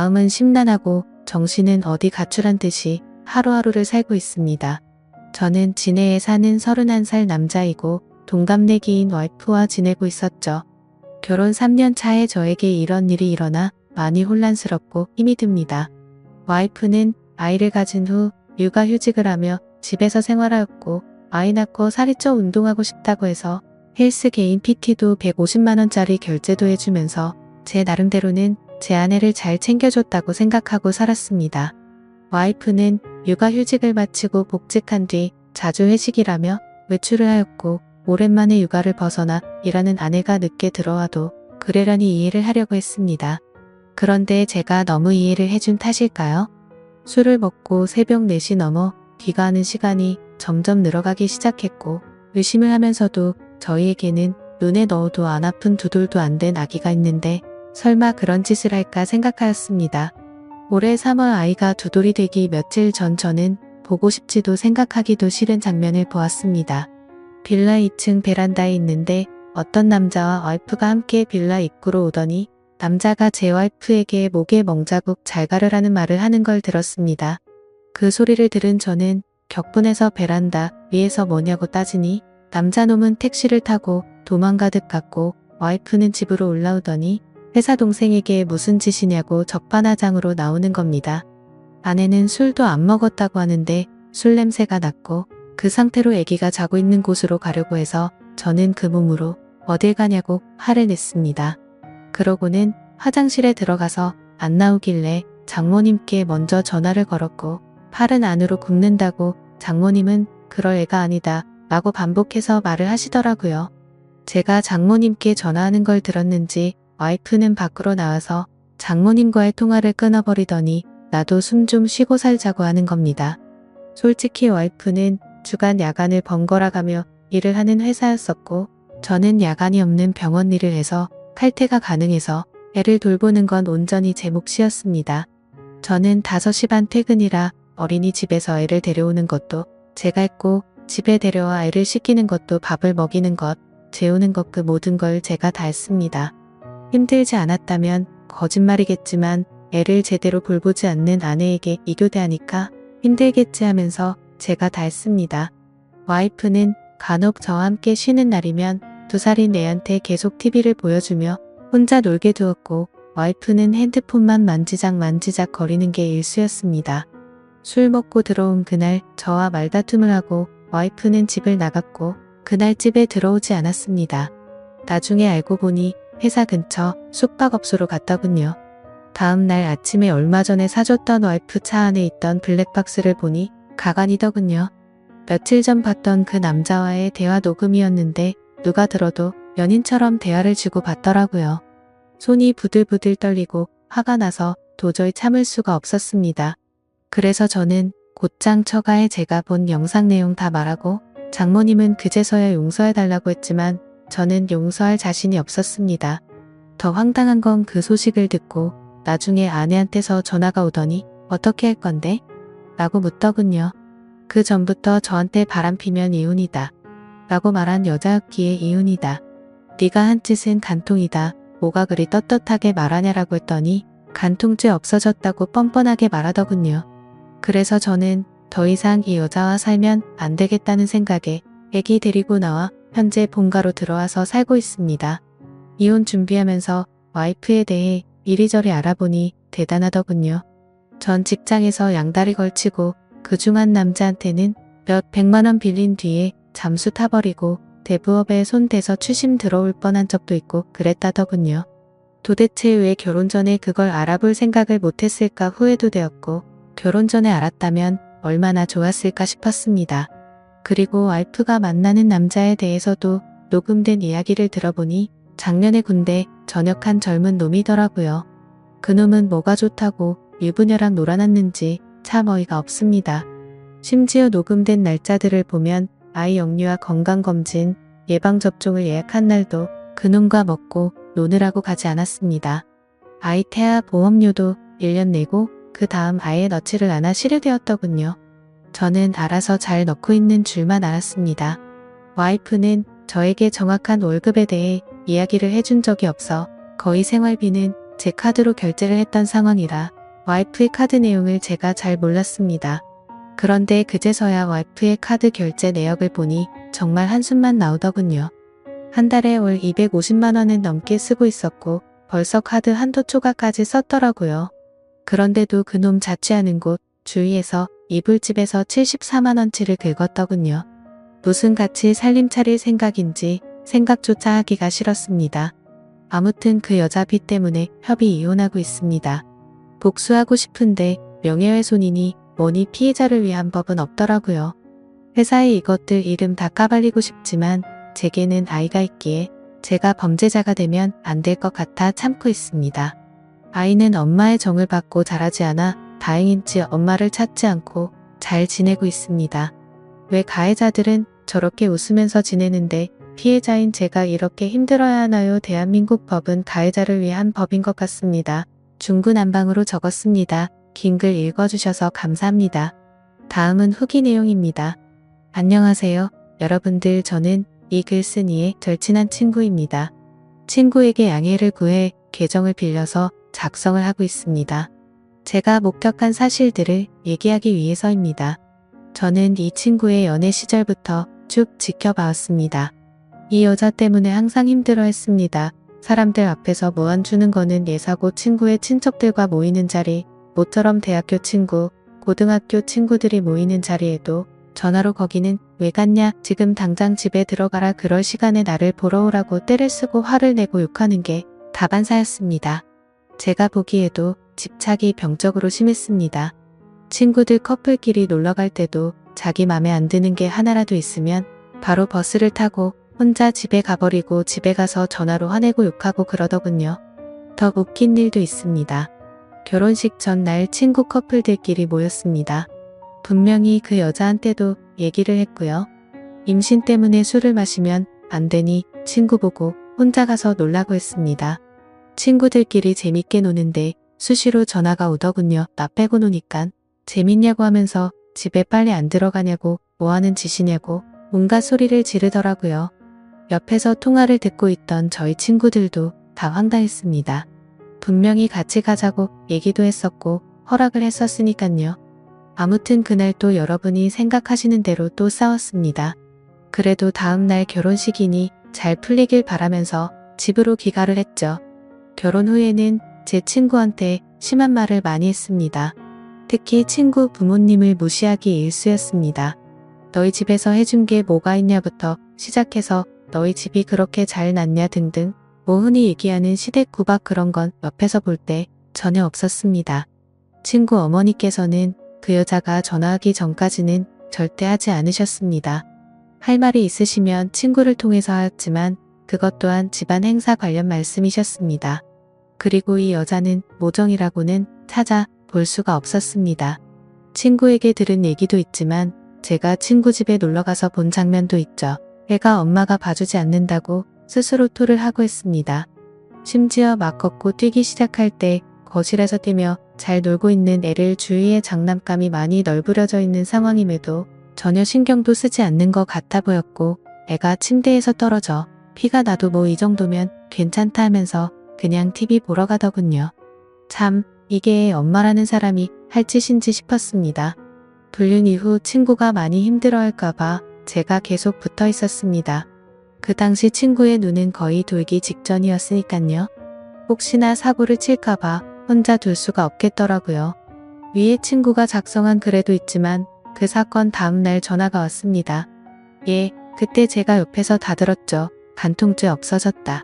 마음은 심란하고 정신은 어디 가출한 듯이 하루하루를 살고 있습니다. 저는 진해에 사는 31살 남자이고 동갑내기인 와이프와 지내고 있었죠. 결혼 3년 차에 저에게 이런 일이 일어나 많이 혼란스럽고 힘이 듭니다. 와이프는 아이를 가진 후 육아휴직을 하며 집에서 생활하였고 아이 낳고 살이 쪄 운동하고 싶다고 해서 헬스 개인 PT도 150만원짜리 결제도 해주면서 제 나름대로는 제 아내를 잘 챙겨줬다고 생각하고 살았습니다. 와이프는 육아휴직을 마치고 복직한 뒤 자주 회식이라며 외출을 하였고 오랜만에 육아를 벗어나 일하는 아내가 늦게 들어와도 그러려니 이해를 하려고 했습니다. 그런데 제가 너무 이해를 해준 탓일까요? 술을 먹고 새벽 4시 넘어 귀가하는 시간이 점점 늘어가기 시작했고 의심을 하면서도 저희에게는 눈에 넣어도 안 아픈 두 돌도 안 된 아기가 있는데 설마 그런 짓을 할까 생각하였습니다. 올해 3월 아이가 두 돌이 되기 며칠 전 저는 보고 싶지도 생각하기도 싫은 장면을 보았습니다. 빌라 2층 베란다에 있는데 어떤 남자와 와이프가 함께 빌라 입구로 오더니 남자가 제 와이프에게 목에 멍자국 잘 가르라는 말을 하는 걸 들었습니다. 그 소리를 들은 저는 격분해서 베란다 위에서 뭐냐고 따지니 남자놈은 택시를 타고 도망가듯 갔고 와이프는 집으로 올라오더니 회사 동생에게 무슨 짓이냐고 적반하장으로 나오는 겁니다. 아내는 술도 안 먹었다고 하는데 술 냄새가 났고 그 상태로 아기가 자고 있는 곳으로 가려고 해서 저는 그 몸으로 어딜 가냐고 화를 냈습니다. 그러고는 화장실에 들어가서 안 나오길래 장모님께 먼저 전화를 걸었고 팔은 안으로 굽는다고 장모님은 그럴 애가 아니다 라고 반복해서 말을 하시더라고요. 제가 장모님께 전화하는 걸 들었는지 와이프는 밖으로 나와서 장모님과의 통화를 끊어버리더니 나도 숨 좀 쉬고 살자고 하는 겁니다. 솔직히 와이프는 주간 야간을 번갈아 가며 일을 하는 회사였었고 저는 야간이 없는 병원 일을 해서 칼퇴가 가능해서 애를 돌보는 건 온전히 제 몫이었습니다. 저는 5시 반 퇴근이라 어린이집에서 애를 데려오는 것도 제가 했고 집에 데려와 애를 씻기는 것도 밥을 먹이는 것, 재우는 것 그 모든 걸 제가 다 했습니다. 힘들지 않았다면 거짓말이겠지만 애를 제대로 돌보지 않는 아내에게 이교대하니까 힘들겠지 하면서 제가 다 했습니다. 와이프는 간혹 저와 함께 쉬는 날이면 2살인 애한테 계속 TV를 보여주며 혼자 놀게 두었고 와이프는 핸드폰만 만지작 거리는 게 일수였습니다. 술 먹고 들어온 그날 저와 말다툼을 하고 와이프는 집을 나갔고 그날 집에 들어오지 않았습니다. 나중에 알고 보니 회사 근처 숙박업소로 갔더군요. 다음 날 아침에 얼마 전에 사줬던 와이프 차 안에 있던 블랙박스를 보니 가관이더군요. 며칠 전 봤던 그 남자와의 대화 녹음이었는데 누가 들어도 연인처럼 대화를 주고받더라고요. 손이 부들부들 떨리고 화가 나서 도저히 참을 수가 없었습니다. 그래서 저는 곧장 처가에 제가 본 영상 내용 다 말하고 장모님은 그제서야 용서해달라고 했지만 저는 용서할 자신이 없었습니다. 더 황당한 건 그 소식을 듣고 나중에 아내한테서 전화가 오더니 어떻게 할 건데? 라고 묻더군요. 그 전부터 저한테 바람피면 이혼이다. 라고 말한 여자였기에 이혼이다. 네가 한 짓은 간통이다. 뭐가 그리 떳떳하게 말하냐라고 했더니 간통죄 없어졌다고 뻔뻔하게 말하더군요. 그래서 저는 더 이상 이 여자와 살면 안 되겠다는 생각에 애기 데리고 나와 현재 본가로 들어와서 살고 있습니다. 이혼 준비하면서 와이프에 대해 이리저리 알아보니 대단하더군요. 전 직장에서 양다리 걸치고 그중 한 남자한테는 몇 100만원 빌린 뒤에 잠수 타버리고 대부업에 손 대서 추심 들어올 뻔한 적도 있고 그랬다더군요. 도대체 왜 결혼 전에 그걸 알아볼 생각을 못했을까 후회도 되었고 결혼 전에 알았다면 얼마나 좋았을까 싶었습니다. 그리고 와이프가 만나는 남자에 대해서도 녹음된 이야기를 들어보니 작년에 군대 전역한 젊은 놈이더라고요. 그놈은 뭐가 좋다고 유부녀랑 놀아났는지 참 어이가 없습니다. 심지어 녹음된 날짜들을 보면 아이 영유아 건강검진, 예방접종을 예약한 날도 그놈과 먹고 노느라고 가지 않았습니다. 아이 태아 보험료도 1년 내고 그 다음 아예 넣지를 않아 실효되었더군요. 저는 알아서 잘 넣고 있는 줄만 알았습니다. 와이프는 저에게 정확한 월급에 대해 이야기를 해준 적이 없어 거의 생활비는 제 카드로 결제를 했던 상황이라 와이프의 카드 내용을 제가 잘 몰랐습니다. 그런데 그제서야 와이프의 카드 결제 내역을 보니 정말 한숨만 나오더군요. 한 달에 월 250만 원은 넘게 쓰고 있었고 벌써 카드 한도 초과까지 썼더라고요. 그런데도 그놈 자취하는 곳 주위에서 이불집에서 74만 원치를 긁었더군요. 무슨 같이 살림 차릴 생각인지 생각조차 하기가 싫었습니다. 아무튼 그 여자 빚 때문에 협의 이혼하고 있습니다. 복수하고 싶은데 명예훼손이니 뭐니 피해자를 위한 법은 없더라고요. 회사에 이것들 이름 다 까발리고 싶지만 제게는 아이가 있기에 제가 범죄자가 되면 안 될 것 같아 참고 있습니다. 아이는 엄마의 정을 받고 자라지 않아 다행인지 엄마를 찾지 않고 잘 지내고 있습니다. 왜 가해자들은 저렇게 웃으면서 지내는데 피해자인 제가 이렇게 힘들어야 하나요? 대한민국 법은 가해자를 위한 법인 것 같습니다. 중구난방으로 적었습니다. 긴 글 읽어주셔서 감사합니다. 다음은 후기 내용입니다. 안녕하세요. 여러분들, 저는 이 글 쓴 이의 절친한 친구입니다. 친구에게 양해를 구해 계정을 빌려서 작성을 하고 있습니다. 제가 목격한 사실들을 얘기하기 위해서입니다. 저는 이 친구의 연애 시절부터 쭉 지켜봐왔습니다. 이 여자 때문에 항상 힘들어했습니다. 사람들 앞에서 무안 주는 거는 예사고 친구의 친척들과 모이는 자리, 모처럼 대학교 친구, 고등학교 친구들이 모이는 자리에도 전화로 거기는 왜 갔냐, 지금 당장 집에 들어가라, 그럴 시간에 나를 보러 오라고 떼를 쓰고 화를 내고 욕하는 게 다반사였습니다. 제가 보기에도 집착이 병적으로 심했습니다. 친구들 커플끼리 놀러갈 때도 자기 맘에 안 드는 게 하나라도 있으면 바로 버스를 타고 혼자 집에 가버리고 집에 가서 전화로 화내고 욕하고 그러더군요. 더 웃긴 일도 있습니다. 결혼식 전날 친구 커플들끼리 모였습니다. 분명히 그 여자한테도 얘기를 했고요. 임신 때문에 술을 마시면 안 되니 친구 보고 혼자 가서 놀라고 했습니다. 친구들끼리 재밌게 노는데 수시로 전화가 오더군요. 나 빼고 노니깐 재밌냐고 하면서 집에 빨리 안 들어가냐고, 뭐하는 짓이냐고 온갖 소리를 지르더라고요. 옆에서 통화를 듣고 있던 저희 친구들도 다 황당했습니다. 분명히 같이 가자고 얘기도 했었고 허락을 했었으니깐요. 아무튼 그날 또 여러분이 생각하시는 대로 또 싸웠습니다. 그래도 다음날 결혼식이니 잘 풀리길 바라면서 집으로 귀가를 했죠. 결혼 후에는 제 친구한테 심한 말을 많이 했습니다. 특히 친구 부모님을 무시하기 일쑤였습니다. 너희 집에서 해준 게 뭐가 있냐부터 시작해서 너희 집이 그렇게 잘 났냐 등등 뭐 흔히 얘기하는 시댁 구박, 그런 건 옆에서 볼 때 전혀 없었습니다. 친구 어머니께서는 그 여자가 전화하기 전까지는 절대 하지 않으셨습니다. 할 말이 있으시면 친구를 통해서 하였지만 그것 또한 집안 행사 관련 말씀이셨습니다. 그리고 이 여자는 모정이라고는 찾아 볼 수가 없었습니다. 친구에게 들은 얘기도 있지만 제가 친구 집에 놀러가서 본 장면도 있죠. 애가 엄마가 봐주지 않는다고 스스로 토를 하고 했습니다. 심지어 막 걷고 뛰기 시작할 때 거실에서 뛰며 잘 놀고 있는 애를 주위에 장난감이 많이 널브러져 있는 상황임에도 전혀 신경도 쓰지 않는 것 같아 보였고, 애가 침대에서 떨어져 피가 나도 뭐 이 정도면 괜찮다 하면서 그냥 TV 보러 가더군요. 참, 이게 엄마라는 사람이 할 짓인지 싶었습니다. 불륜 이후 친구가 많이 힘들어할까봐 제가 계속 붙어 있었습니다. 그 당시 친구의 눈은 거의 돌기 직전이었으니깐요. 혹시나 사고를 칠까봐 혼자 둘 수가 없겠더라고요. 위에 친구가 작성한 글에도 있지만 그 사건 다음날 전화가 왔습니다. 예, 그때 제가 옆에서 다 들었죠. 간통죄 없어졌다.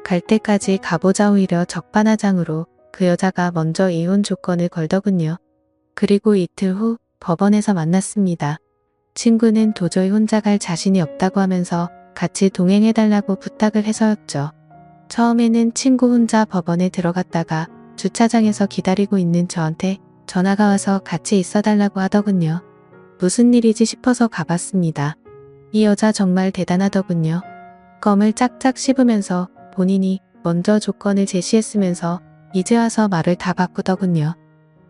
갈 때까지 가보자. 오히려 적반하장으로 그 여자가 먼저 이혼 조건을 걸더군요. 그리고 이틀 후 법원에서 만났습니다. 친구는 도저히 혼자 갈 자신이 없다고 하면서 같이 동행해달라고 부탁을 해서였죠. 처음에는 친구 혼자 법원에 들어갔다가 주차장에서 기다리고 있는 저한테 전화가 와서 같이 있어달라고 하더군요. 무슨 일이지 싶어서 가봤습니다. 이 여자 정말 대단하더군요. 껌을 짝짝 씹으면서 본인이 먼저 조건을 제시했으면서 이제 와서 말을 다 바꾸더군요.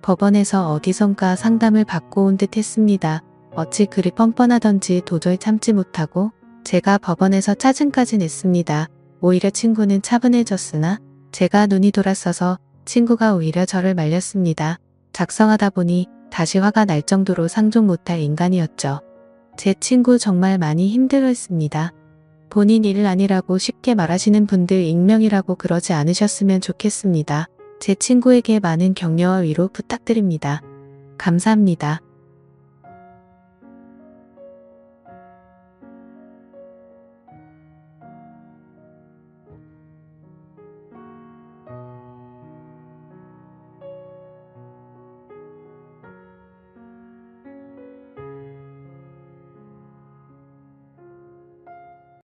법원에서 어디선가 상담을 받고 온 듯 했습니다. 어찌 그리 뻔뻔하던지 도저히 참지 못하고 제가 법원에서 짜증까지 냈습니다. 오히려 친구는 차분해졌으나 제가 눈이 돌았어서 친구가 오히려 저를 말렸습니다. 작성하다 보니 다시 화가 날 정도로 상종 못할 인간이었죠. 제 친구 정말 많이 힘들어했습니다. 본인 일 아니라고 쉽게 말하시는 분들 익명이라고 그러지 않으셨으면 좋겠습니다. 제 친구에게 많은 격려와 위로 부탁드립니다. 감사합니다.